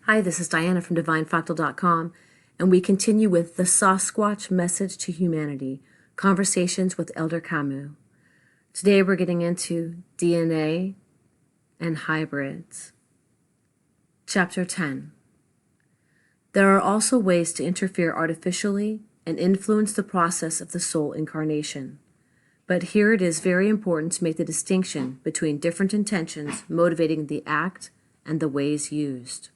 Hi, this is Diana from DivineFractal.com, and we continue with the Sasquatch Message to Humanity, Conversations with Elder Kamooh. Today we're getting into DNA and hybrids. Chapter 10. There are also ways to interfere artificially and influence the process of the soul incarnation. But here it is very important to make the distinction between different intentions motivating the act and the ways used.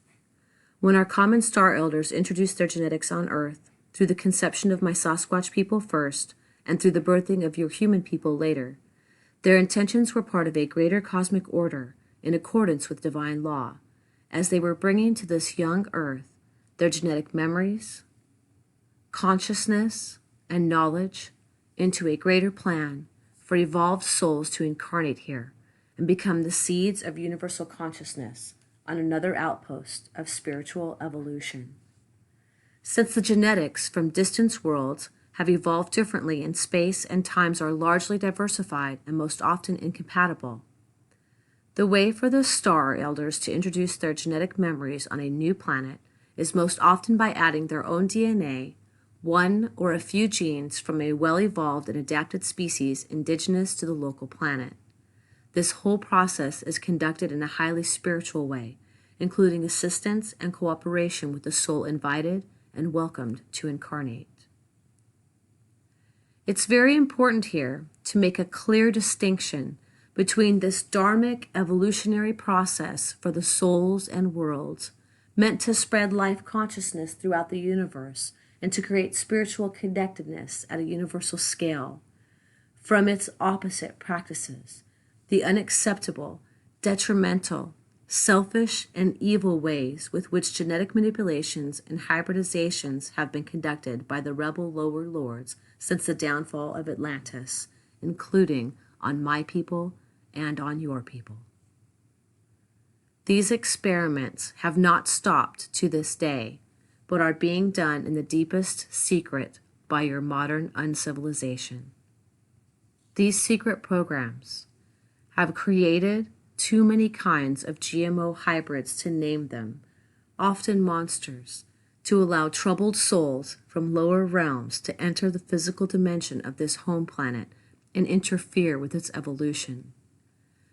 When our common star elders introduced their genetics on Earth, through the conception of my Sasquatch people first, and through the birthing of your human people later, their intentions were part of a greater cosmic order in accordance with divine law, as they were bringing to this young Earth their genetic memories, consciousness, and knowledge into a greater plan for evolved souls to incarnate here and become the seeds of universal consciousness on another outpost of spiritual evolution. Since the genetics from distant worlds have evolved differently and space and times are largely diversified and most often incompatible, the way for the star elders to introduce their genetic memories on a new planet is most often by adding their own DNA, one or a few genes from a well-evolved and adapted species indigenous to the local planet. This whole process is conducted in a highly spiritual way, including assistance and cooperation with the soul invited and welcomed to incarnate. It's very important here to make a clear distinction between this dharmic evolutionary process for the souls and worlds, meant to spread life consciousness throughout the universe and to create spiritual connectedness at a universal scale, from its opposite practices, the unacceptable, detrimental, selfish, and evil ways with which genetic manipulations and hybridizations have been conducted by the rebel lower lords since the downfall of Atlantis, including on my people and on your people. These experiments have not stopped to this day, but are being done in the deepest secret by your modern uncivilization. These secret programs have created too many kinds of GMO hybrids to name them, often monsters, to allow troubled souls from lower realms to enter the physical dimension of this home planet and interfere with its evolution.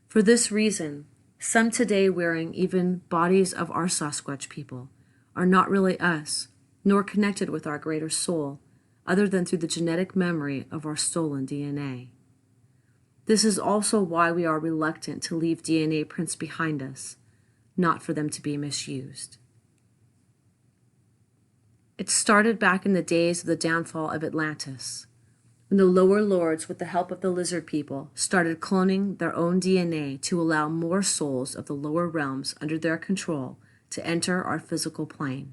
For this reason, some today wearing even bodies of our Sasquatch people are not really us, nor connected with our greater soul, other than through the genetic memory of our stolen DNA. This is also why we are reluctant to leave DNA prints behind us, not for them to be misused. It started back in the days of the downfall of Atlantis, when the lower lords, with the help of the lizard people, started cloning their own DNA to allow more souls of the lower realms under their control to enter our physical plane.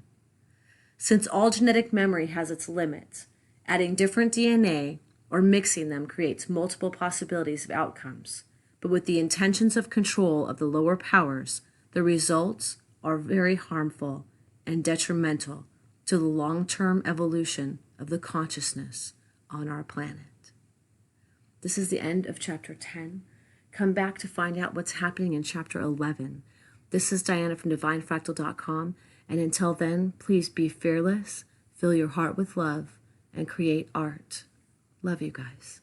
Since all genetic memory has its limits, adding different DNA or mixing them creates multiple possibilities of outcomes, but with the intentions of control of the lower powers, the results are very harmful and detrimental to the long-term evolution of the consciousness on our planet. This is the end of Chapter 10. Come back to find out what's happening in Chapter 11. This is Diana from DivineFractal.com, and until then, please be fearless, fill your heart with love, and create art. Love you guys.